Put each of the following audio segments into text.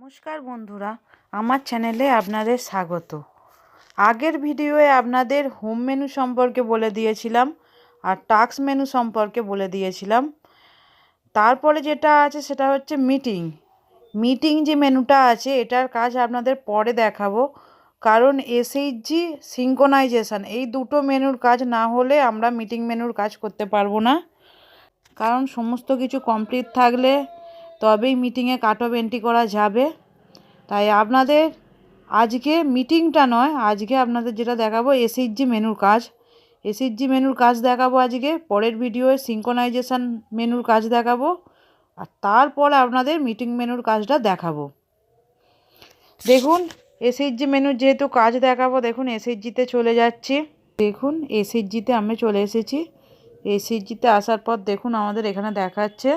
নমস্কার বন্ধুরা, আমার চ্যানেলে আপনাদের স্বাগত। আগের ভিডিওয়ে আপনাদের হোম মেনু সম্পর্কে বলে দিয়েছিলাম আর টাস্ক মেনু সম্পর্কে বলে দিয়েছিলাম। তারপরে যেটা আছে সেটা হচ্ছে মিটিং যে মেনুটা আছে এটার কাজ আপনাদের পরে দেখাবো, কারণ এসএইচজি সিঙ্ক্রোনাইজেশন এই দুটো মেনুর কাজ না হলে আমরা মিটিং মেনুর কাজ করতে পারবো না। কারণ সমস্ত কিছু কমপ্লিট থাকলে তবেই মিটিংয়ে কাট অফ এন্ট্রি করা যাবে। তাই আপনাদের আজকে মিটিংটা নয়, আজকে আপনাদের যেটা দেখাবো এসএইচজি মেনুর কাজ দেখাবো আজকে। পরের ভিডিওয়ে সিঙ্ক্রোনাইজেশন মেনুর কাজ দেখাবো আর তারপরে আপনাদের মিটিং মেনুর কাজটা দেখাবো। দেখুন এসএইচজি মেনুর যেহেতু কাজ দেখাবো, দেখুন এসএইচজিতে চলে যাচ্ছি। দেখুন এসএইচজিতে আমি চলে এসেছি। এসএইচজিতে আসার পর দেখুন আমাদের এখানে দেখাচ্ছে,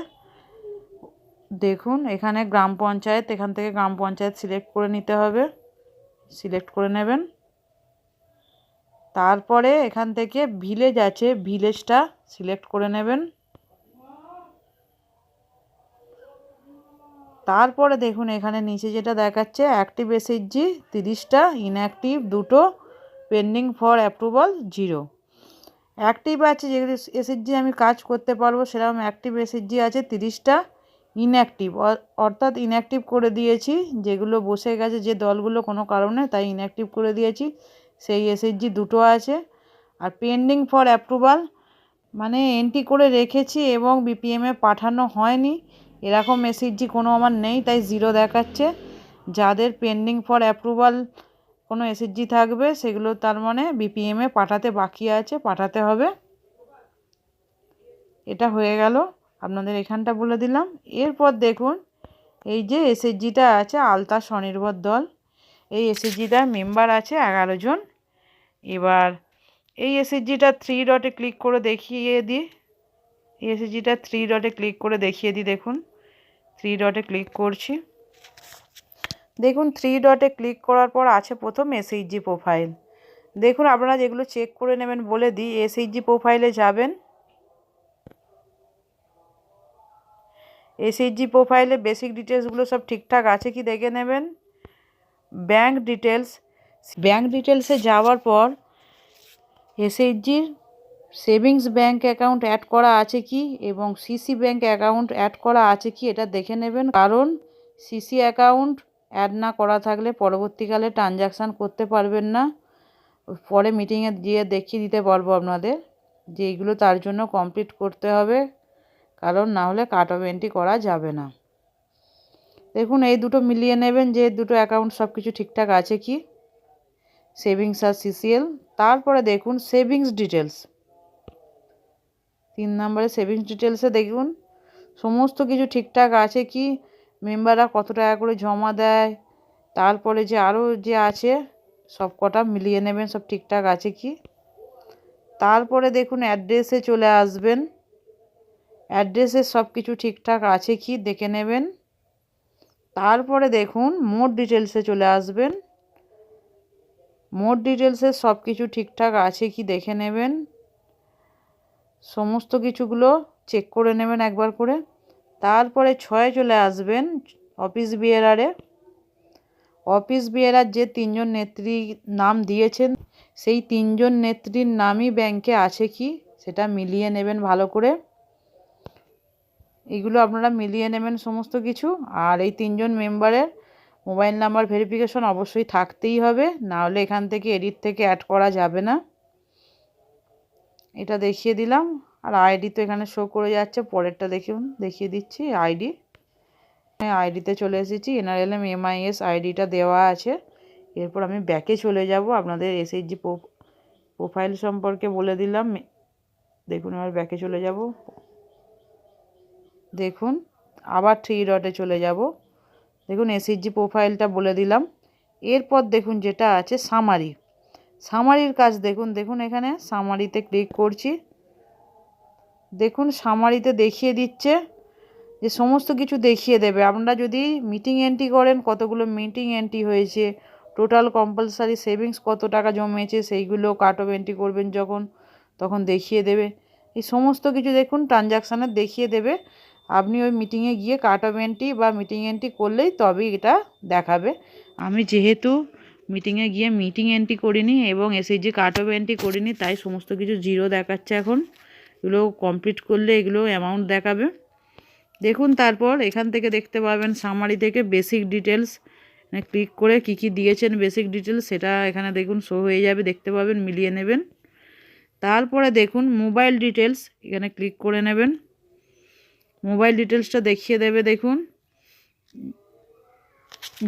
দেখুন এখানে গ্রাম পঞ্চায়েত, এখান থেকে গ্রাম পঞ্চায়েত সিলেক্ট করে নিতে হবে, সিলেক্ট করে নেবেন। তারপরে এখান থেকে ভিলেজ আছে, ভিলেজটা সিলেক্ট করে নেবেন। তারপরে দেখুন এখানে নিচে যেটা দেখাচ্ছে অ্যাক্টিভ এসএইচজি 30টা, ইনঅ্যাক্টিভ 2টো, পেন্ডিং ফর অ্যাপ্রুভাল 0। অ্যাক্টিভ আছে যেগুলো এসএইচজি আমি কাজ করতে পারবো সেরকম অ্যাক্টিভ এসএইচজি আছে 30টা। ইনঅ্যাক্টিভ অর্থাৎ ইনঅ্যাক্টিভ করে দিয়েছি, যেগুলো বসে গেছে যে দলগুলো কোনো কারণে, তাই ইনঅ্যাক্টিভ করে দিয়েছি, সেই এসএইচজি 2টো আছে। আর পেন্ডিং ফর অ্যাপ্রুভাল মানে এন্ট্রি করে রেখেছি এবং বিপিএমে পাঠানো হয়নি এরকম এসএইচজি কোনো আমার নেই, তাই 0 দেখাচ্ছে। যাদের পেন্ডিং ফর অ্যাপ্রুভাল কোনো এসএইচজি থাকবে সেগুলো তার মানে বিপিএমে পাঠাতে বাকি আছে, পাঠাতে হবে। এটা হয়ে গেল, আপনাদের এখানটা বলে দিলাম। এরপর দেখুন এই যে এসএইচজিটা আছে আলতা স্বনির্ভর দল, এই এসএইচজিটার মেম্বার আছে 11 জন। এবার এই এসএইচজিটা 3 ডটে ক্লিক করে দেখিয়ে দিই, এই এসএইচজিটা 3 ডটে ক্লিক করে দেখিয়ে দিই। দেখুন 3 ডটে ক্লিক করছি। দেখুন 3 ডটে ক্লিক করার পর আছে প্রথম এসএইচজি প্রোফাইল। দেখুন আপনারা যেগুলো চেক করে নেবেন বলে দিই, এসএইচজি প্রোফাইলে যাবেন। এসএইচজি প্রোফাইলে বেসিক ডিটেলসগুলো সব ঠিকঠাক আছে কি দেখে নেবেন। ব্যাংক ডিটেলসে যাওয়ার পর এসএইচজির সেভিংস ব্যাংক অ্যাকাউন্ট অ্যাড করা আছে কি এবং সিসি ব্যাংক অ্যাকাউন্ট অ্যাড করা আছে কি এটা দেখে নেবেন, কারণ সিসি অ্যাকাউন্ট অ্যাড না করা থাকলে পরবর্তীকালে ট্রানজাকশান করতে পারবেন না। পরে মিটিংয়ে গিয়ে দেখিয়ে দিতে পারবো আপনাদের যে এইগুলো তার জন্য কমপ্লিট করতে হবে, কারণ না হলে কাট অফ এন্ট্রি করা যাবে না। দেখুন এই দুটো মিলিয়ে নেবেন যে দুটো অ্যাকাউন্ট সব কিছু ঠিকঠাক আছে কি, সেভিংস আর সিসিএল। তারপরে দেখুন সেভিংস ডিটেলস, 3 নম্বরে সেভিংস ডিটেলসে দেখুন সমস্ত কিছু ঠিকঠাক আছে কি, মেম্বাররা কত টাকা করে জমা দেয়, তারপরে যে আরও যে আছে সব কটা মিলিয়ে নেবেন সব ঠিকঠাক আছে কি। তারপরে দেখুন অ্যাড্রেসে চলে আসবেন, অ্যাড্রেসে সব কিছু ঠিকঠাক আছে কি দেখে নেবেন। তারপরে দেখুন মোর ডিটেলসে চলে আসবেন, মোর ডিটেলসে সব কিছু ঠিকঠাক আছে কি দেখে নেবেন, সমস্ত কিছুগুলো চেক করে নেবেন একবার করে। তারপরে 6 চলে আসবেন অফিস বিয়ারারে, অফিস বিয়ারার যে 3 জন নেত্রী নাম দিয়েছেন সেই 3 জন নেত্রীর নামই ব্যাংকে আছে কি সেটা মিলিয়ে নেবেন ভালো করে। এগুলো আপনারা মিলিয়ে নেবেন সমস্ত কিছু। আর এই 3 জন মেম্বারের মোবাইল নাম্বার ভেরিফিকেশন অবশ্যই থাকতেই হবে, না হলে এখান থেকে এডিট থেকে অ্যাড করা যাবে না। এটা দেখিয়ে দিলাম। আর আইডি তো এখানে শো করে যাচ্ছে, পরেরটা দেখুন দেখিয়ে দিচ্ছি। আইডিতে চলে এসেছি, এনআরএলএম এমআইএস আইডিটা দেওয়া আছে। এরপর আমি ব্যাকে চলে যাব, আপনাদের এসএইচজি প্রোফাইল সম্পর্কে বলে দিলাম। দেখুন এবার ব্যাকে চলে যাব, দেখুন আবার 3 ডটে চলে যাব, দেখুন এসএইচজি প্রোফাইলটা বলে দিলাম। এরপর দেখুন যেটা আছে সামারির কাজ দেখুন এখানে সামারিতে ক্লিক করছি। দেখুন সামারিতে দেখিয়ে দিচ্ছে যে সমস্ত কিছু দেখিয়ে দেবে। আপনারা যদি মিটিং এন্ট্রি করেন কতগুলো মিটিং এন্ট্রি হয়েছে, টোটাল কম্পালসারি সেভিংস কত টাকা জমেছে সেইগুলো কাট অফ এন্ট্রি করবেন যখন তখন দেখিয়ে দেবে। এই সমস্ত কিছু দেখুন ট্রানজাকশানের দেখিয়ে দেবে। আপনি ওই মিটিংয়ে গিয়ে কাট অফ এন্ট্রি বা মিটিং এন্ট্রি করলেই তবেই এটা দেখাবে। আমি যেহেতু মিটিংয়ে গিয়ে মিটিং এন্ট্রি করিনি এবং এসএইচজি কাট অফ এন্ট্রি করিনি, তাই সমস্ত কিছু জিরো দেখাচ্ছে এখন। এগুলো কমপ্লিট করলে এগুলো অ্যামাউন্ট দেখাবে। দেখুন তারপর এখান থেকে দেখতে পাবেন সামারি থেকে বেসিক ডিটেলস, ক্লিক করে কি কি দিয়েছেন বেসিক ডিটেলস সেটা এখানে দেখুন শো হয়ে যাবে, দেখতে পাবেন, মিলিয়ে নেবেন। তারপরে দেখুন মোবাইল ডিটেলস, এখানে ক্লিক করে নেবেন। মোবাইল ডিটেলসটা দেখিয়ে দেবে, দেখুন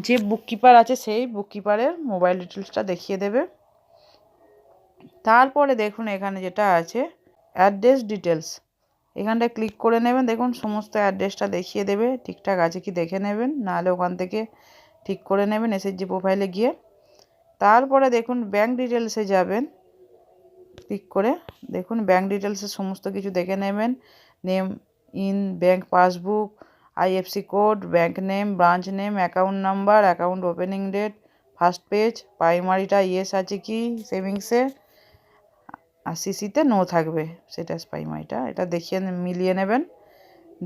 যে বুককিপার আছে সেই বুককিপারের মোবাইল ডিটেলসটা দেখিয়ে দেবে। তারপরে দেখুন এখানে যেটা আছে অ্যাড্রেস ডিটেলস, এখানটায় ক্লিক করে নেবেন। দেখুন সমস্ত অ্যাড্রেসটা দেখিয়ে দেবে, ঠিকঠাক আছে কি দেখে নেবেন, নাহলে ওখান থেকে ঠিক করে নেবেন এসএইচজি প্রোফাইলে গিয়ে। তারপরে দেখুন ব্যাঙ্ক ডিটেলসে যাবেন, ক্লিক করে দেখুন ব্যাঙ্ক ডিটেলসের সমস্ত কিছু দেখে নেবেন। Name in bank passbook, IFC code, bank name, branch name, account number, account opening date, first page, প্রাইমারিটা ইয়েস আছে কি সেভিংসে, আর সিসিতে নো থাকবে সেটা প্রাইমারিটা, এটা দেখিয়ে মিলিয়ে নেবেন।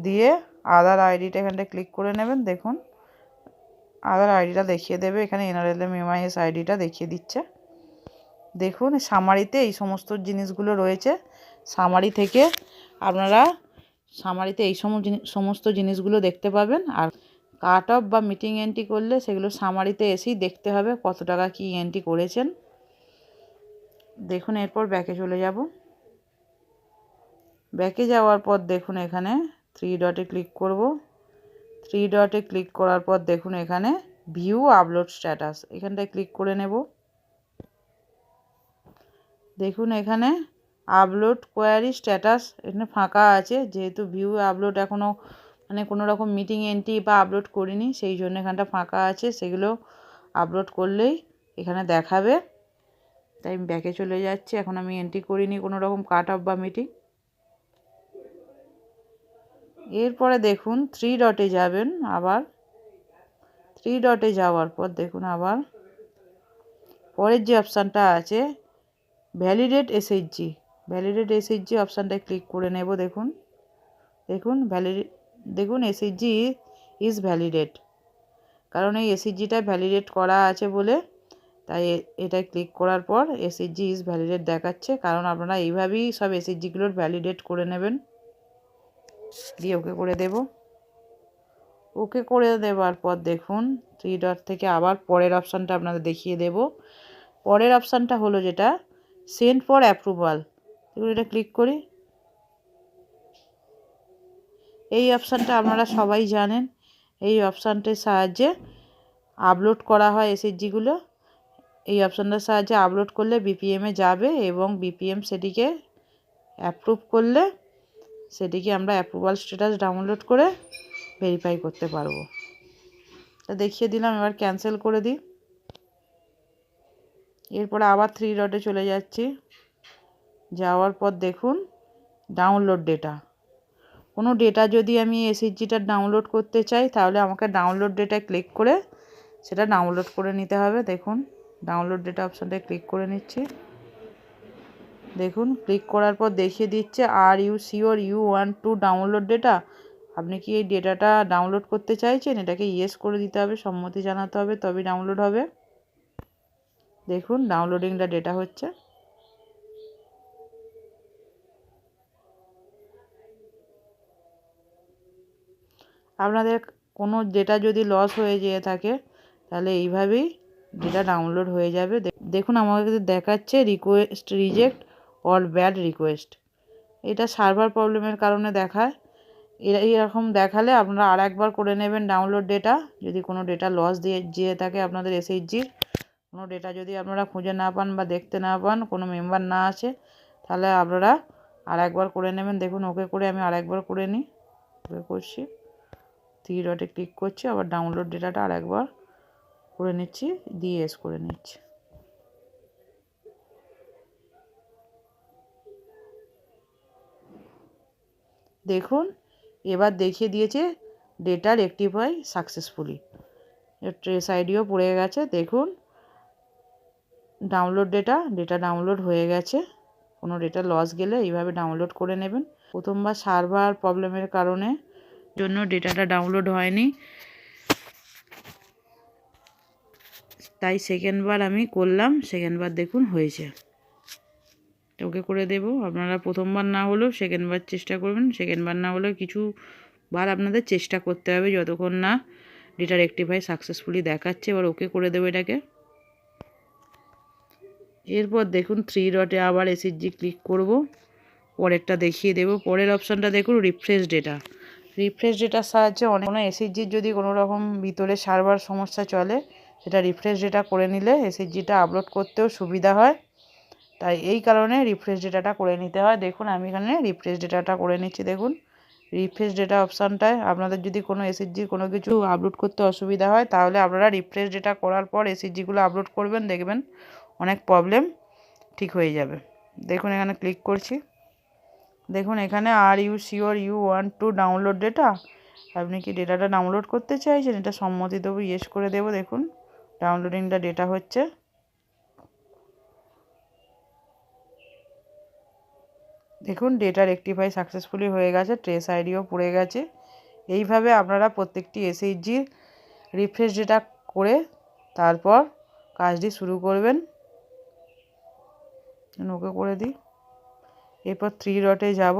দিয়ে আধার আইডিটা এখানটা ক্লিক করে নেবেন। দেখুন আধার আইডিটা দেখিয়ে দেবে, এখানে এনআরএলএম এমআইএস আইডিটা দেখিয়ে দিচ্ছে। দেখুন সামারিতে এই সমস্ত জিনিসগুলো রয়েছে। সামারি থেকে আপনারা সামারিতে এই সমস্ত জিনিসগুলো দেখতে পাবেন। আর কাট অফ বা মিটিং এন্ট্রি করলে সেগুলো সামারিতে এসেই দেখতে হবে কত টাকা কি এন্ট্রি করেছেন। দেখুন এরপর ব্যাকে চলে যাব। ব্যাকে যাওয়ার পর দেখুন এখানে থ্রি ডটে ক্লিক করব। থ্রি ডটে ক্লিক করার পর দেখুন এখানে ভিউ আপলোড স্ট্যাটাস, এখানটায় ক্লিক করে নেব। দেখুন এখানে আপলোড কোয়ারি স্ট্যাটাস এখানে ফাঁকা আছে, যেহেতু ভিউ আপলোড এখনও কোনো রকম মিটিং এন্ট্রি বা আপলোড করিনি, সেই জন্য এখানটা ফাঁকা আছে। সেগুলো আপলোড করলেই এখানে দেখাবে। তাই আমি ব্যাকে চলে যাচ্ছি, এখন আমি এন্ট্রি করিনি কোনো রকম কাট অফ বা মিটিং। এরপরে দেখুন থ্রি ডটে যাবেন, আবার থ্রি ডটে যাওয়ার পর দেখুন আবার পরের যে অপশানটা আছে ভ্যালিডেট এসএইচজি, ভ্যালিডেট এসএইচজি অপশানটায় ক্লিক করে নেব। দেখুন দেখুন এসএইচজি ইজ ভ্যালিডেট, কারণ এই এসএইচজিটা ভ্যালিডেট করা আছে বলে তাই এটায় ক্লিক করার পর এসএইচজি ইজ ভ্যালিডেট দেখাচ্ছে। কারণ আপনারা এইভাবেই সব এসএইচজিগুলোর ভ্যালিডেট করে নেবেন। দিয়ে ওকে করে দেব। ওকে করে দেওয়ার পর দেখুন থ্রি ডট থেকে আবার পরের অপশানটা আপনাদের দেখিয়ে দেব। পরের অপশানটা হলো যেটা সেন্ড ফর অ্যাপ্রুভাল, এগুলো এটা ক্লিক করি। এই অপশানটা আপনারা সবাই জানেন, এই অপশানটির সাহায্যে আপলোড করা হয় এসএইচজিগুলো। এই অপশানটার সাহায্যে আপলোড করলে বিপিএমে যাবে এবং বিপিএম সেটিকে অ্যাপ্রুভ করলে সেটিকে আমরা অ্যাপ্রুভাল স্ট্যাটাস ডাউনলোড করে ভেরিফাই করতে পারবো। তা দেখিয়ে দিলাম, এবার ক্যান্সেল করে দিই। এরপরে আবার থ্রি ডটে চলে যাচ্ছি। যাওয়ার পর দেখুন ডাউনলোড ডেটা, কোনো ডেটা যদি আমি এসএইচজিটা ডাউনলোড করতে চাই তাহলে আমাকে ডাউনলোড ডেটায় ক্লিক করে সেটা ডাউনলোড করে নিতে হবে। দেখুন ডাউনলোড ডেটা অপশানটায় ক্লিক করে নিচ্ছি। দেখুন ক্লিক করার পর দেখিয়ে দিচ্ছে are you sure you want to download data, আপনি কি এই ডেটাটা ডাউনলোড করতে চাইছেন, এটাকে ইয়েস করে দিতে হবে, সম্মতি জানাতে হবে, তবেই ডাউনলোড হবে। দেখুন ডাউনলোডিং দ্য ডেটা হচ্ছে। আপনাদের কোনো ডেটা যদি লস হয়ে যেয়ে থাকে তাহলে এইভাবেই ডেটা ডাউনলোড হয়ে যাবে। দেখুন আমাকে দেখাচ্ছে request reject or bad request, এটা সার্ভার প্রবলেমের কারণে দেখায়। এরকম দেখালে আপনারা আর একবার করে নেবেন ডাউনলোড ডেটা। যদি কোনো ডেটা লস দিয়ে যেয়ে থাকে আপনাদের এসএইচজির কোনো ডেটা যদি আপনারা খুঁজে না পান বা দেখতে না পান, কোনো মেম্বার না আসে, তাহলে আপনারা আর একবার করে নেবেন। দেখুন ওকে করে আমি আর একবার করে নিই, ওকে করছি, থ্রি ডটে ক্লিক করছি, আবার ডাউনলোড ডেটাটা আর একবার করে নিচ্ছি, দিয়ে এস করে নিচ্ছি। দেখুন এবার দেখিয়ে দিয়েছে ডেটা রেকটিফাই সাকসেসফুলি, ট্রেস আইডিও পড়ে গেছে। দেখুন ডাউনলোড ডেটা ডাউনলোড হয়ে গেছে। কোনো ডেটা লস গেলে এইভাবে ডাউনলোড করে নেবেন। প্রথমবার সার্ভার প্রবলেমের কারণে জন্য ডেটাটা ডাউনলোড হয়নি, তাই সেকেন্ডবার আমি করলাম, সেকেন্ডবার দেখুন হয়েছে। ওকে করে দেব। আপনারা প্রথমবার না হলেও সেকেন্ডবার চেষ্টা করবেন, সেকেন্ডবার না হলেও কিছুবার আপনাদের চেষ্টা করতে হবে যতক্ষণ না ডেটা রেকটিফাই সাকসেসফুলি দেখাচ্ছে। এবার ওকে করে দেবো এটাকে। এরপর দেখুন 3 ডটে আবার এসএইচজি ক্লিক করব, পরেরটা দেখিয়ে দেব। পরের অপশানটা দেখুন রিফ্রেশ ডেটা। রিফ্রেশ ডেটার সাহায্যে কোনো এসএইচজির যদি কোনো রকম ভিতরে সার্ভার সমস্যা চলে, সেটা রিফ্রেশ ডেটা করে নিলে এসএইচজিটা আপলোড করতেও সুবিধা হয়। তাই এই কারণে রিফ্রেশ ডেটাটা করে নিতে হয়। দেখুন আমি এখানে রিফ্রেশ ডেটাটা করে নিচ্ছি। দেখুন রিফ্রেশ ডেটা অপশানটায় আপনাদের যদি কোনো এসএইচজির কোনো কিছু আপলোড করতে অসুবিধা হয়, তাহলে আপনারা রিফ্রেশ ডেটা করার পর এসএইচজিগুলো আপলোড করবেন, দেখবেন অনেক প্রবলেম ঠিক হয়ে যাবে। দেখুন এখানে ক্লিক করছি। দেখুন এখানে are you sure you want to download data, আপনি কি ডেটাটা ডাউনলোড করতে চাইছেন? এটা সম্মতি দেবো, ইয়েস করে দেবো। দেখুন ডাউনলোডিংটা ডেটা হচ্ছে। দেখুন ডেটা রেকটিফাই সাকসেসফুলি হয়ে গেছে, ট্রেস আইডিও পড়ে গেছে। এইভাবে আপনারা প্রত্যেকটি এসএইচজির রিফ্রেশ ডেটা করে তারপর কাজটি শুরু করবেন। ওকে করে দিই। এরপর 3 ডটে যাব।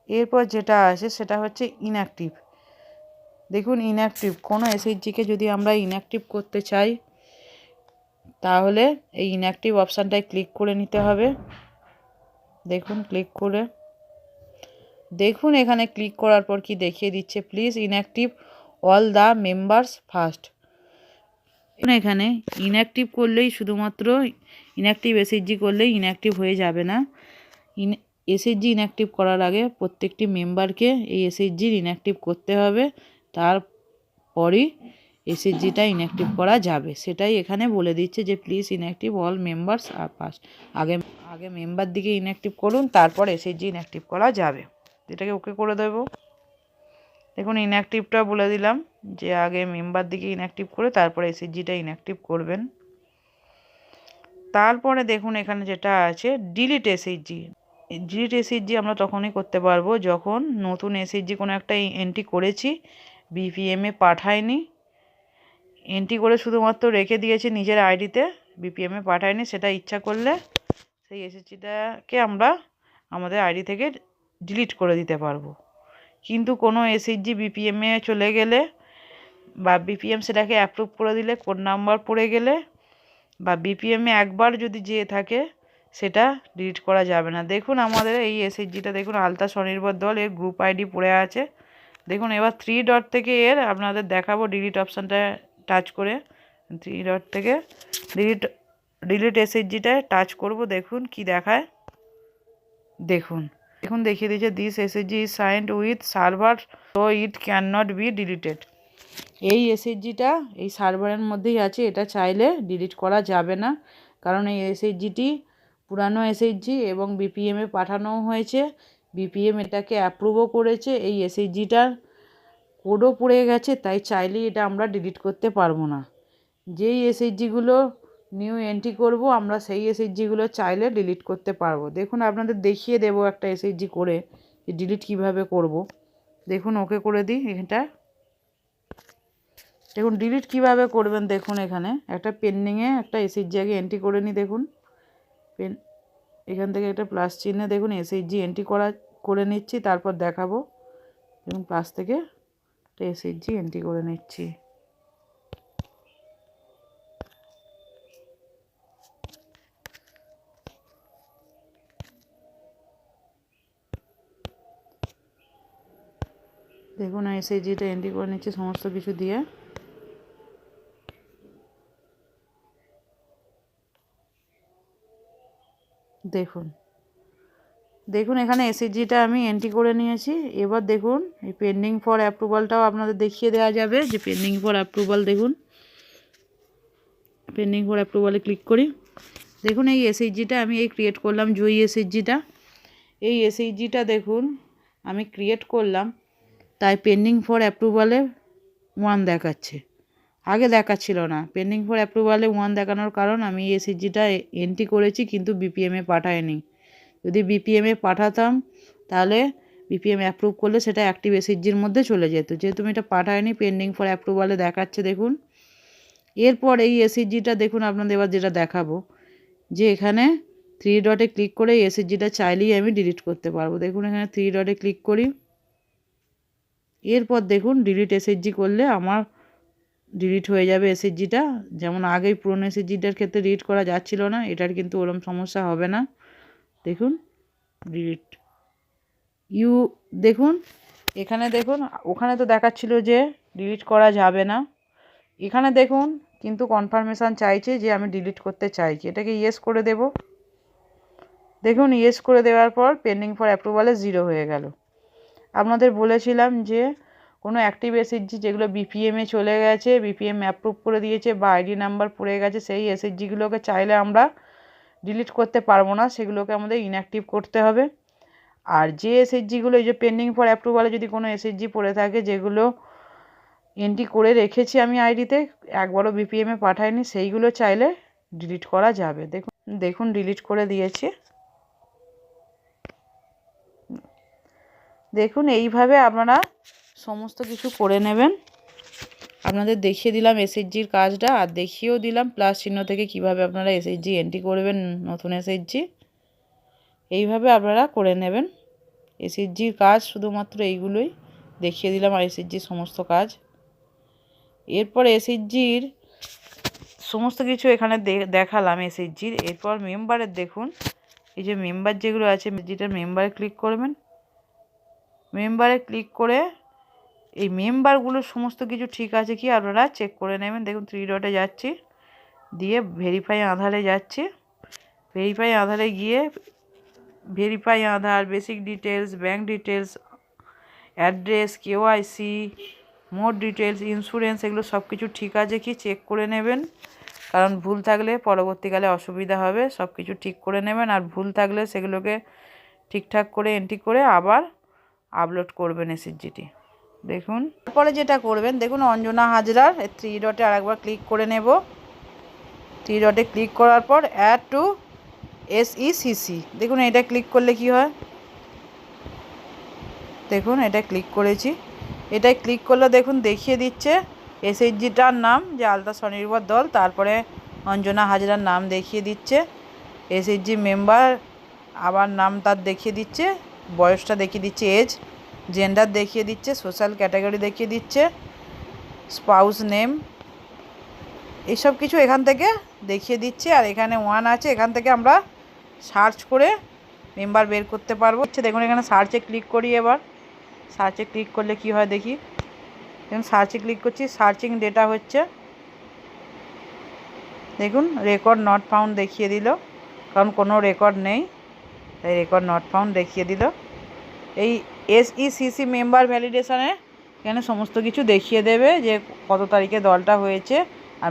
এরপর যেটা আছে সেটা হচ্ছে ইনঅ্যাক্টিভ। দেখুন ইনঅ্যাক্টিভ কোনো এসএইচজিকে যদি আমরা ইনঅ্যাক্টিভ করতে চাই, তাহলে এই ইনঅ্যাক্টিভ অপশানটায় ক্লিক করে নিতে হবে। দেখুন ক্লিক করে দেখুন এখানে ক্লিক করার পর কি দেখিয়ে দিচ্ছে, please inactive all the members first. এখানে ইনঅ্যাক্টিভ করলেই শুধুমাত্র ইনঅ্যাক্টিভ এসএইচজি করলেই ইনঅ্যাক্টিভ হয়ে যাবে না। এসএইচজি ইনঅ্যাক্টিভ করার আগে প্রত্যেকটি মেম্বারকে এই এসএইচজির ইনঅ্যাক্টিভ করতে হবে, তারপরই এসএইচজিটা ইনঅ্যাক্টিভ করা যাবে। সেটাই এখানে বলে দিচ্ছে যে প্লিজ ইনঅ্যাক্টিভ অল মেম্বার্স আর ফার্স্ট। আগে মেম্বার দিকে ইনঅ্যাক্টিভ করুন, তারপর এসএইচজি ইনঅ্যাক্টিভ করা যাবে। এটাকে ওকে করে দেবো। দেখুন ইনঅ্যাক্টিভটা বলে দিলাম যে আগে মেম্বার দিকে ইনঅ্যাক্টিভ করে তারপরে এসএইচজিটা ইনঅ্যাক্টিভ করবেন। তারপরে দেখুন এখানে যেটা আছে ডিলিট এসএইচজি। ডিলিট এসএইচজি আমরা তখনই করতে পারবো যখন নতুন এসএইচজি কোনো একটা এন্ট্রি করেছি, বিপিএমে পাঠায়নি, এন্ট্রি করে শুধুমাত্র রেখে দিয়েছি নিজের আইডিতে, বিপিএমে পাঠায়নি, সেটা ইচ্ছা করলে সেই এসএইচজিটাকে আমরা আমাদের আইডি থেকে ডিলিট করে দিতে পারবো। কিন্তু কোনো এসএইচজি বিপিএমে চলে গেলে বা বিপিএম সেটাকে অ্যাপ্রুভ করে দিলে, কোড নাম্বার পড়ে গেলে বা বিপিএমে একবার যদি যেয়ে থাকে, সেটা ডিলিট করা যাবে না। দেখুন আমাদের এই এসএইচজিটা দেখুন আলতা স্বনির্ভর দল, এর গ্রুপ আইডি পড়ে আছে। দেখুন এবার 3 ডট থেকে এর আপনাদের দেখাবো ডিলিট অপশানটা টাচ করে। 3 ডট থেকে ডিলিট এসএইচজিটায় টাচ করব। দেখুন কি দেখায়। দেখুন দেখিয়ে দিয়েছে this SHG is signed with server so it can not be deleted. এই এসএইচজিটা এই সার্ভারের মধ্যেই আছে, এটা চাইলে ডিলিট করা যাবে না, কারণ এই এসএইচজিটি পুরানো এসএইচজি এবং বিপিএমে পাঠানো হয়েছে, বিপিএম এটাকে অ্যাপ্রুভও করেছে, এই এসএইচজিটার কোডও পড়ে গেছে, তাই চাইলেই এটা আমরা ডিলিট করতে পারবো না। যেই এসএইচজিগুলো নিউ এন্ট্রি করব আমরা সেই এসএইচজিগুলো চাইলে ডিলিট করতে পারবো। দেখুন আপনাদের দেখিয়ে দেব একটা এসএইচজি করে যে ডিলিট কীভাবে করব। দেখুন ওকে করে দিই। এটা দেখুন ডিলিট কিভাবে করবেন। দেখুন এখানে একটা পেন্ডিংয়ে একটা এসএইচজি আগে এন্ট্রি করে নিই। দেখুন এখান থেকে একটা প্লাস চিহ্নে দেখুন এসএইচজি এন্ট্রি করে নিচ্ছি, তারপর দেখাবো। দেখুন প্লাস থেকে একটা এসএইচজি এন্ট্রি করে নিচ্ছি। দেখুন এসএইচজিটা এন্ট্রি করে নিচ্ছি সমস্ত কিছু দিয়ে। দেখুন এখানে এসএইচজিটা আমি এন্ট্রি করে নিয়েছি। এবার দেখুন এই পেন্ডিং ফর অ্যাপ্রুভালটাও আপনাদের দেখিয়ে দেওয়া যাবে যে পেন্ডিং ফর অ্যাপ্রুভাল। দেখুন পেন্ডিং ফর অ্যাপ্রুভালে ক্লিক করি। দেখুন এই এসএইচজিটা আমি ক্রিয়েট করলাম, জয়ী এসএইচজিটা। এই এসএইচজিটা দেখুন আমি ক্রিয়েট করলাম, তাই পেন্ডিং ফর অ্যাপ্রুভালে 1 দেখাচ্ছে, আগে দেখাচ্ছিল না। পেন্ডিং ফর অ্যাপ্রুভালে 1 দেখানোর কারণ আমি এই এসএইচজিটা এন্ট্রি করেছি কিন্তু বিপিএমে পাঠায়নি। যদি বিপিএমে পাঠাতাম তাহলে বিপিএম অ্যাপ্রুভ করলে সেটা অ্যাক্টিভ এসএইচজির মধ্যে চলে যেত। যেহেতু আমি এটা পাঠাইনি, পেন্ডিং ফর অ্যাপ্রুভালে দেখাচ্ছে দেখুন। এরপর এই এসএইচজিটা দেখুন আপনাদের এবার যেটা দেখাবো, যে এখানে 3 ডটে ক্লিক করে এই এসএইচজিটা চাইলেই আমি ডিলিট করতে পারবো। দেখুন এখানে 3 ডটে ক্লিক করি, এরপর দেখুন ডিলিট এসএইচজি করলে আমার ডিলিট হয়ে যাবে এসএইচজিটা। যেমন আগেই পুরনো এসএইচজিটার ক্ষেত্রে ডিলিট করা যাচ্ছিল না, এটার কিন্তু ওরকম সমস্যা হবে না। দেখুন ডিলিট দেখুন এখানে দেখুন, ওখানে তো দেখাচ্ছিল যে ডিলিট করা যাবে না, এখানে দেখুন কিন্তু কনফার্মেশান চাইছে যে আমি ডিলিট করতে চাইছি। এটাকে ইয়েস করে দেব। দেখুন ইয়েস করে দেওয়ার পর পেন্ডিং ফর অ্যাপ্রুভালে 0 হয়ে গেল। আপনাদের বলেছিলাম যে কোনো অ্যাক্টিভ এসএইচজি যেগুলো বিপিএমে চলে গেছে, বিপিএম অ্যাপ্রুভ করে দিয়েছে বা আইডি নাম্বার পড়ে গেছে, সেই এসএইচজিগুলোকে চাইলে আমরা ডিলিট করতে পারবো না, সেগুলোকে আমাদের ইনঅ্যাক্টিভ করতে হবে। আর যে এসএইচজিগুলো, এই যে পেন্ডিং ফর অ্যাপ্রুভালে যদি কোনো এসএইচজি পড়ে থাকে যেগুলো এন্ট্রি করে রেখেছি আমি আইডিতে, একবারও বিপিএমে পাঠাইনি, সেইগুলো চাইলে ডিলিট করা যাবে। দেখুন ডিলিট করে দিয়েছি। দেখুন এইভাবে আপনারা সমস্ত কিছু করে নেবেন। আপনাদের দেখিয়ে দিলাম এসএইচজির কাজটা, আর দেখিয়েও দিলাম প্লাস চিহ্ন থেকে কিভাবে আপনারা এসএইচজি এন্ট্রি করবেন, নতুন এসএইচজি এইভাবে আপনারা করে নেবেন। এসএইচজির কাজ শুধুমাত্র এইগুলোই দেখিয়ে দিলাম, আর এসএইচজির সমস্ত কাজ। এরপর এসএইচজির সমস্ত কিছু এখানে দেখালাম এসএইচজির। এরপর মেম্বারের দেখুন, এই যে মেম্বার যেগুলো আছে, যেটা মেম্বারে ক্লিক করবেন, মেম্বারে ক্লিক করে এই মেম্বারগুলোর সমস্ত কিছু ঠিক আছে কি আপনারা চেক করে নেবেন। দেখুন 3 ডটে যাচ্ছি, দিয়ে ভেরিফাই আধারে যাচ্ছি। ভেরিফাই আধারে গিয়ে verify Aadhaar, basic details, bank details, address, KYC, more details, insurance, এগুলো সব কিছু ঠিক আছে কি চেক করে নেবেন, কারণ ভুল থাকলে পরবর্তীকালে অসুবিধা হবে। সব কিছু ঠিক করে নেবেন, আর ভুল থাকলে সেগুলোকে ঠিকঠাক করে এন্ট্রি করে আবার আপলোড করবেন এসএইচজিটি। দেখুন তারপরে যেটা করবেন, দেখুন অঞ্জনা হাজরার 3 ডটে আরেকবার ক্লিক করে নেব। 3 ডটে ক্লিক করার পর অ্যাড টু এসইসিসি, দেখুন এটা ক্লিক করলে কি হয়, দেখুন এটা ক্লিক করেছি। এটাই ক্লিক করলে দেখুন দেখিয়ে দিচ্ছে এসএইচজিটার নাম যে আলতা স্বনির্ভর দল, তারপরে অঞ্জনা হাজরার নাম দেখিয়ে দিচ্ছে, এসএইচজি মেম্বার আবার নাম তার দেখিয়ে দিচ্ছে, বয়সটা দেখিয়ে দিচ্ছে, এজ, জেন্ডার দেখিয়ে দিচ্ছে, সোশ্যাল ক্যাটাগরি দেখিয়ে দিচ্ছে, স্পাউস নেম, এইসব কিছু এখান থেকে দেখিয়ে দিচ্ছে। আর এখানে 1 আছে, এখান থেকে আমরা সার্চ করে মেম্বার বের করতে পারবো। দেখুন এখানে সার্চে ক্লিক করি। এবার সার্চে ক্লিক করলে কি হয় দেখি। দেখুন সার্চে ক্লিক করছি, সার্চিং ডেটা হচ্ছে। দেখুন রেকর্ড নট ফাউন্ড দেখিয়ে দিল, কারণ কোনো রেকর্ড নেই, তাই রেকর্ড নট ফাউন্ড দেখিয়ে দিল। এই এসইসিসি মেম্বার ভ্যালিডেশনে এখানে সমস্ত কিছু দেখিয়ে দেবে যে কত তারিখে দলটা হয়েছে, আর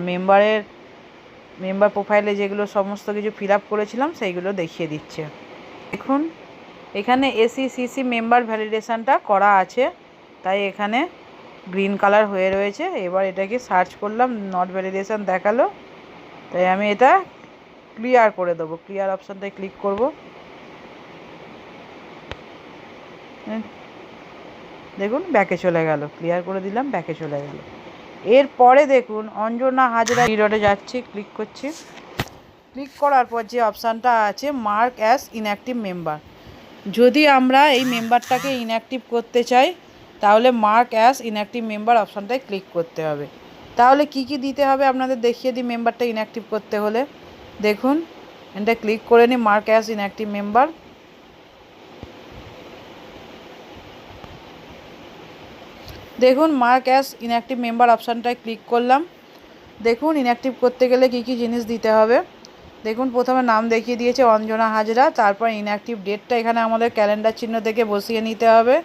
মেম্বার প্রোফাইলে যেগুলো সমস্ত কিছু ফিল আপ করেছিলাম সেইগুলো দেখিয়ে দিচ্ছে। দেখুন এখানে এসইসিসি মেম্বার ভ্যালিডেশনটা করা আছে, তাই এখানে গ্রিন কালার হয়ে রয়েছে। এবার এটাকে সার্চ করলাম, নট ভ্যালিডেশন দেখালো, তাই আমি এটা ক্লিয়ার করে দেবো। ক্লিয়ার অপশানটায় ক্লিক করব। দেখুন ব্যাকে চলে গেল, ক্লিয়ার করে দিলাম, ব্যাকে চলে গেল। এরপরে দেখুন অঞ্জনা হাজরা 3 ডটে যাচ্ছি, ক্লিক করছি। ক্লিক করার পর যে অপশানটা আছে মার্ক অ্যাজ ইনঅ্যাক্টিভ মেম্বার, যদি আমরা এই মেম্বারটাকে ইনঅ্যাক্টিভ করতে চাই তাহলে মার্ক অ্যাজ ইনঅ্যাক্টিভ মেম্বার অপশানটায় ক্লিক করতে হবে। তাহলে কি কি দিতে হবে আপনাদের দেখিয়ে দিই মেম্বারটা ইনঅ্যাক্টিভ করতে হলে। দেখুন এটা ক্লিক করে নিই, মার্ক অ্যাজ ইনঅ্যাক্টিভ মেম্বার। দেখুন মার্ক অ্যাজ ইনঅ্যাক্টিভ মেম্বার অপশানটায় ক্লিক করলাম। দেখুন ইনঅ্যাক্টিভ করতে গেলে কি কি জিনিস দিতে হবে। দেখুন প্রথমে নাম দেখিয়ে দিয়েছে অঞ্জনা হাজরা, তারপর ইনঅ্যাক্টিভ ডেটটা এখানে আমাদের ক্যালেন্ডার চিহ্ন থেকে বসিয়ে নিতে হবে।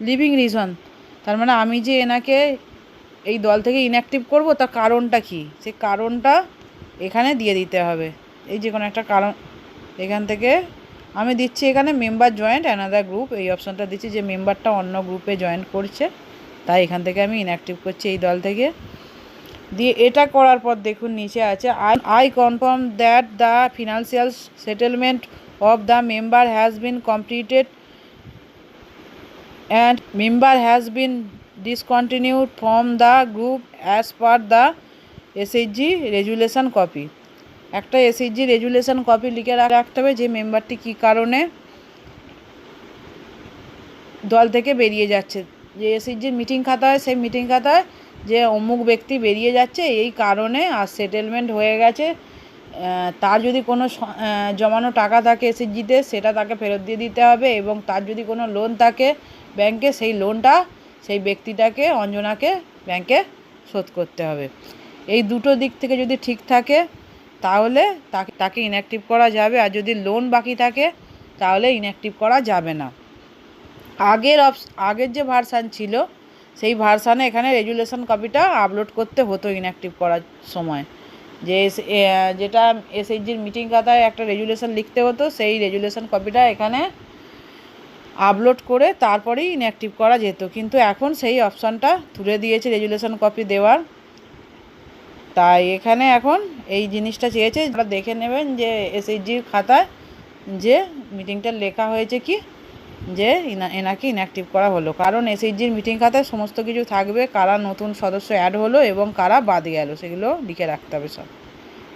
লিভিং রিজন, তার মানে আমি যে এনাকে এই দল থেকে ইনঅ্যাক্টিভ করব তার কারণটা কি, সেই কারণটা এখানে দিয়ে দিতে হবে। এই যে কোনো একটা কারণ এখান থেকে আমি দিচ্ছি, এখানে মেম্বার জয়েন্ট অ্যানাদার গ্রুপ, এই অপশানটা দিচ্ছি যে মেম্বারটা অন্য গ্রুপে জয়েন করছে, তাই এখান থেকে আমি ইনঅ্যাক্টিভ করছি এই দল থেকে। দিয়ে এটা করার পর দেখুন নিচে আছে I confirm that the financial settlement of the member has been completed and member has been discontinued from the group as per the SHG resolution copy. একটা SHG রেজুলেশন কপি লিখে রাখতে হবে যে মেম্বারটি কী কারণে দল থেকে বেরিয়ে যাচ্ছে। যে SHGর মিটিং খাতা হয়, সেই মিটিং খাতায় যে অমুক ব্যক্তি বেরিয়ে যাচ্ছে এই কারণে আর সেটেলমেন্ট হয়ে গেছে, তার যদি কোনো জমানো টাকা থাকে SHGতে সেটা তাকে ফেরত দিয়ে দিতে হবে, এবং তার যদি কোনো লোন থাকে ব্যাংকে সেই লোনটা সেই ব্যক্তিটাকে অঞ্জনাকে ব্যাংকে শোধ করতে হবে। এই দুটো দিক থেকে যদি ঠিক থাকে তাহলে তাকে ইনঅ্যাক্টিভ করা যাবে, আর যদি লোন বাকি থাকে তাহলে ইনঅ্যাক্টিভ করা যাবে না। আগের যে ভার্সান ছিল সেই ভার্সানে এখানে রেজুলেশন কপিটা আপলোড করতে হতো ইনঅ্যাক্টিভ করার সময়, যেটা SHGর মিটিং খাতায় একটা রেজুলেশন লিখতে হতো, সেই রেজুলেশন কপিটা এখানে আপলোড করে তারপরেই ইনঅ্যাক্টিভ করা যেত। কিন্তু এখন সেই অপশানটা তুলে দিয়েছে রেজুলেশন কপি দেওয়ার, তাই এখানে এখন এই জিনিসটা চেয়েছে আপনারা দেখে নেবেন যে SHGর খাতায় যে মিটিংটা লেখা হয়েছে কি যে এনাকে ইনঅ্যাক্টিভ করা হলো, কারণ SHGর মিটিং খাতায় সমস্ত কিছু থাকবে, কারা নতুন সদস্য অ্যাড হলো এবং কারা বাদ গেল সেগুলো লিখে রাখতে হবে সব।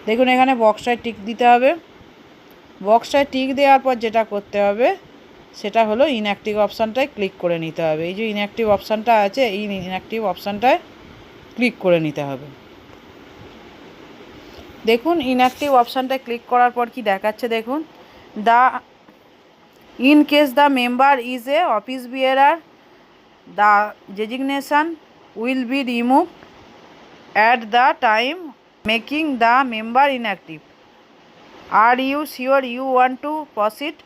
দেখুন এখানে বক্সটায় টিক দিতে হবে। বক্সটায় টিক দেওয়ার পর যেটা করতে হবে সেটা হলো ইনঅ্যাক্টিভ অপশানটায় ক্লিক করে নিতে হবে। এই যে ইনঅ্যাক্টিভ অপশানটা আছে এই ইনঅ্যাক্টিভ অপশানটায় ক্লিক করে নিতে হবে। দেখুন ইনঅ্যাক্টিভ অপশানটায় ক্লিক করার পর কি দেখাচ্ছে দেখুন, in case the member is a office bearer the designation will be removed at the time making the member inactive. Are you sure you want to proceed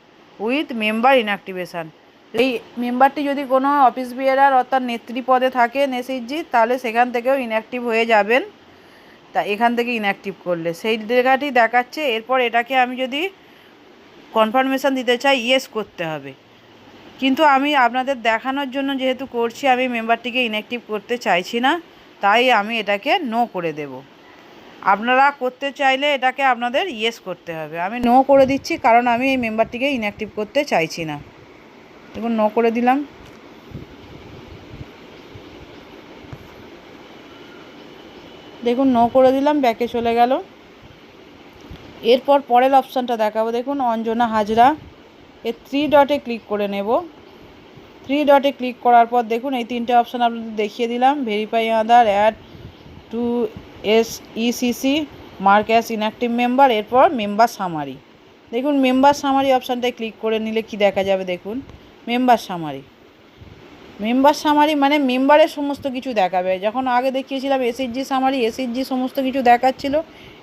with member inactivation? এই মেম্বারটি যদি কোনো office bearer অর্থাৎ নেত্রী পদে থাকেন SHG তাহলে সেখান থেকেও ইনঅ্যাক্টিভ হয়ে যাবেন, তা এখান থেকে ইনঅ্যাক্টিভ করলে সেই জায়গাটি দেখাচ্ছে। এরপর এটাকে আমি যদি কনফার্মেশান দিতে চাই ইয়েস করতে হবে, কিন্তু আমি আপনাদের দেখানোর জন্য যেহেতু করছি আমি মেম্বারটিকে ইনঅ্যাক্টিভ করতে চাইছি না, তাই আমি এটাকে নো করে দেব। আপনারা করতে চাইলে এটাকে আপনাদের ইয়েস করতে হবে। আমি নো করে দিচ্ছি কারণ আমি এই মেম্বারটিকে ইনঅ্যাক্টিভ করতে চাইছি না। দেখুন নো করে দিলাম। দেখুন নো করে দিলাম, ব্যাকে চলে গেল। এরপর পরের অপশানটা দেখাবো। দেখুন অঞ্জনা হাজরা, এর 3 ডটে ক্লিক করে নেব। 3 ডটে ক্লিক করার পর দেখুন এই তিনটে অপশান আপনাদের দেখিয়ে দিলাম, verify Aadhaar, add to SECC, mark as inactive member, এরপর মেম্বার সামারি। দেখুন মেম্বার সামারি অপশানটায় ক্লিক করে নিলে কি দেখা যাবে দেখুন, মেম্বার সামারি। মেম্বার সামারি মানে মেম্বারের সমস্ত কিছু দেখাবে। যখন আগে দেখিয়েছিলাম SHG সামারি, SHG সমস্ত কিছু দেখাচ্ছিল,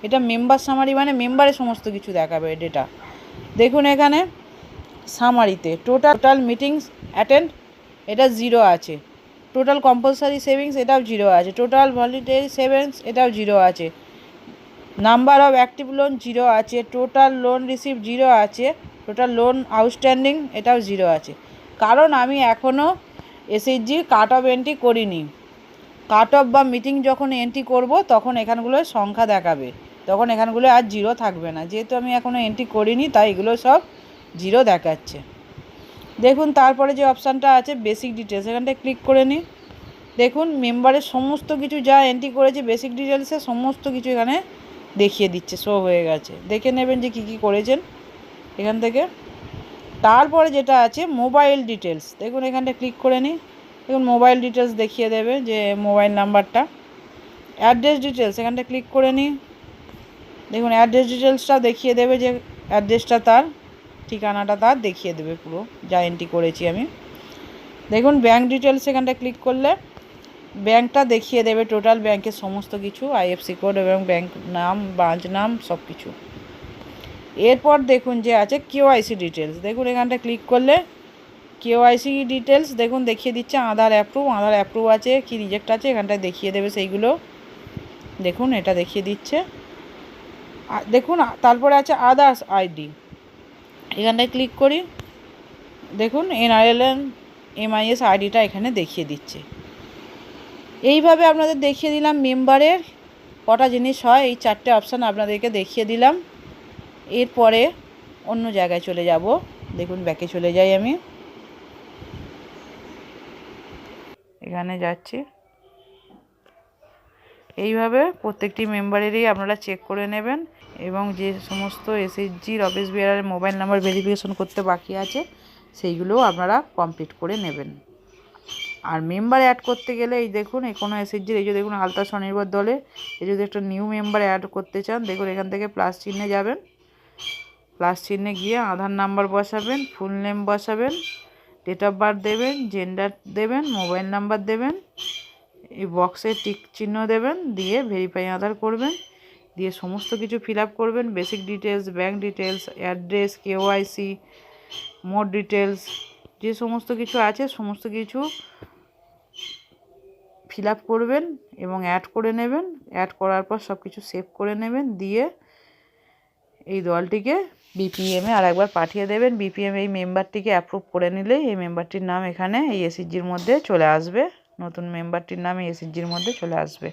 এটা মেম্বার সামারি মানে মেম্বারের সমস্ত কিছু দেখাবে ডেটা। দেখুন এখানে সামারিতে টোটাল মিটিংস অ্যাটেন্ড এটা 0 আছে, টোটাল কম্পালসারি সেভিংস এটাও 0 আছে, টোটাল ভলেন্টারি সেভিংস এটাও 0 আছে, নাম্বার অফ অ্যাক্টিভ লোন 0 আছে, টোটাল লোন রিসিভ 0 আছে, টোটাল লোন আউটস্ট্যান্ডিং এটাও 0 আছে। কারণ আমি এখনও SHG কাট অফ এন্ট্রি করিনি। কাট অফ বা মিটিং যখন এন্ট্রি করব তখন এখানগুলোর সংখ্যা দেখাবে, তখন এখানগুলো আর 0 থাকবে না। যেহেতু আমি এখনও এন্ট্রি করিনি তাই এগুলো সব 0 দেখাচ্ছে। দেখুন তারপরে যে অপশানটা আছে বেসিক ডিটেলস, এখানটায় ক্লিক করে নিই। দেখুন মেম্বারের সমস্ত কিছু যা এন্ট্রি করেছে বেসিক ডিটেলসে সমস্ত কিছু এখানে দেখিয়ে দিচ্ছে, শো হয়ে গেছে। দেখে নেবেন যে কী কী করেছেন এখান থেকে। তারপরে যেটা আছে মোবাইল ডিটেলস, দেখুন এখানটা ক্লিক করে নিই। দেখুন মোবাইল ডিটেলস দেখিয়ে দেবে যে মোবাইল নাম্বারটা। অ্যাড্রেস ডিটেলস এখানটা ক্লিক করে নিই। দেখুন অ্যাড্রেস ডিটেলসটাও দেখিয়ে দেবে যে অ্যাড্রেসটা তার, ঠিকানাটা তার দেখিয়ে দেবে পুরো যা এন্ট্রি করেছি আমি। দেখুন ব্যাঙ্ক ডিটেলস এখানটা ক্লিক করলে ব্যাঙ্কটা দেখিয়ে দেবে, টোটাল ব্যাঙ্কের সমস্ত কিছু, IFSC কোড এবং ব্যাঙ্ক নাম, ব্রাঞ্চ নাম সব কিছু। এরপর দেখুন যে আছে KYC ডিটেলস, দেখুন এখানটা ক্লিক করলে KYC ডিটেলস দেখুন দেখিয়ে দিচ্ছে, আধার অ্যাপ্রুভ আছে কি রিজেক্ট আছে এখানটায় দেখিয়ে দেবে সেইগুলো। দেখুন এটা দেখিয়ে দিচ্ছে। দেখুন তারপরে আছে আদার্স ID, এখানটায় ক্লিক করি। দেখুন NRLM MIS IDটা এখানে দেখিয়ে দিচ্ছে। এইভাবে আপনাদের দেখিয়ে দিলাম মেম্বারের কটা জিনিস হয়, এই 4টে অপশান আপনাদেরকে দেখিয়ে দিলাম। এরপরে অন্য জায়গায় চলে যাব। দেখুন ব্যাকে চলে যাই আমি। এখানে যাচ্ছি। এইভাবে প্রত্যেকটি মেম্বারেরই আপনারা চেক করে নেবেন এবং যে সমস্ত এসএইচজির অফিস বেয়ারের মোবাইল নাম্বার ভেরিফিকেশন করতে বাকি আছে সেইগুলোও আপনারা কমপ্লিট করে নেবেন। আর মেম্বার অ্যাড করতে গেলে এই দেখুন, এই কোনো এসএইচজির এই যে দেখুন আলতা স্বনির্ভর দলে এই যদি একটা নিউ মেম্বার অ্যাড করতে চান, দেখুন এখান থেকে প্লাস চিহ্নে যাবেন, প্লাস চিহ্নে গিয়ে আধার নাম্বার বসাবেন, ফুল নেম বসাবেন, ডেট অফ বার্থ দেবেন, জেন্ডার দেবেন, মোবাইল নাম্বার দেবেন, এই বক্সে টিক চিহ্ন দেবেন, দিয়ে ভেরিফাই আধার করবেন, দিয়ে সমস্ত কিছু ফিল আপ করবেন, basic details, bank details, address, KYC, more details, যে সমস্ত কিছু আছে সমস্ত কিছু ফিল আপ করবেন এবং অ্যাড করে নেবেন। অ্যাড করার পর সব কিছু সেভ করে নেবেন, দিয়ে এই দলটিকে বিপিএমে আর একবার পাঠিয়ে দেবেন। বিপিএম এই মেম্বারটিকে অ্যাপ্রুভ করে নিলেই এই মেম্বারটির নাম এখানে এই এসএইচজির মধ্যে চলে আসবে, নতুন মেম্বারটির নাম এই এসএইচজির মধ্যে চলে আসবে।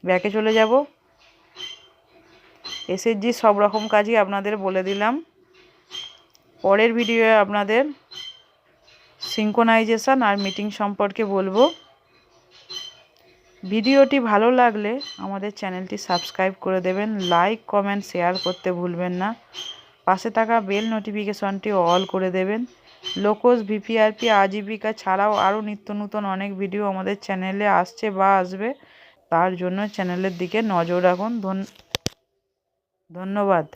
ব্যাকে চলে যাব। এসএইচজির সব রকম কাজই আপনাদের বলে দিলাম। পরের ভিডিওয়ে আপনাদের সিঙ্ক্রোনাইজেশন আর মিটিং সম্পর্কে বলবো। ভিডিওটি ভালো লাগলে আমাদের চ্যানেলটি সাবস্ক্রাইব করে দেবেন, লাইক কমেন্ট শেয়ার করতে ভুলবেন না, পাশে থাকা বেল নোটিফিকেশনটি অল করে দেবেন। লোকোস, ভিপিআরপি, আজীবিকা ছাড়াও আরও নিত্য নতুন অনেক ভিডিও আমাদের চ্যানেলে আসছে বা আসবে, তার জন্য চ্যানেলের দিকে নজর রাখুন। ধন্যবাদ।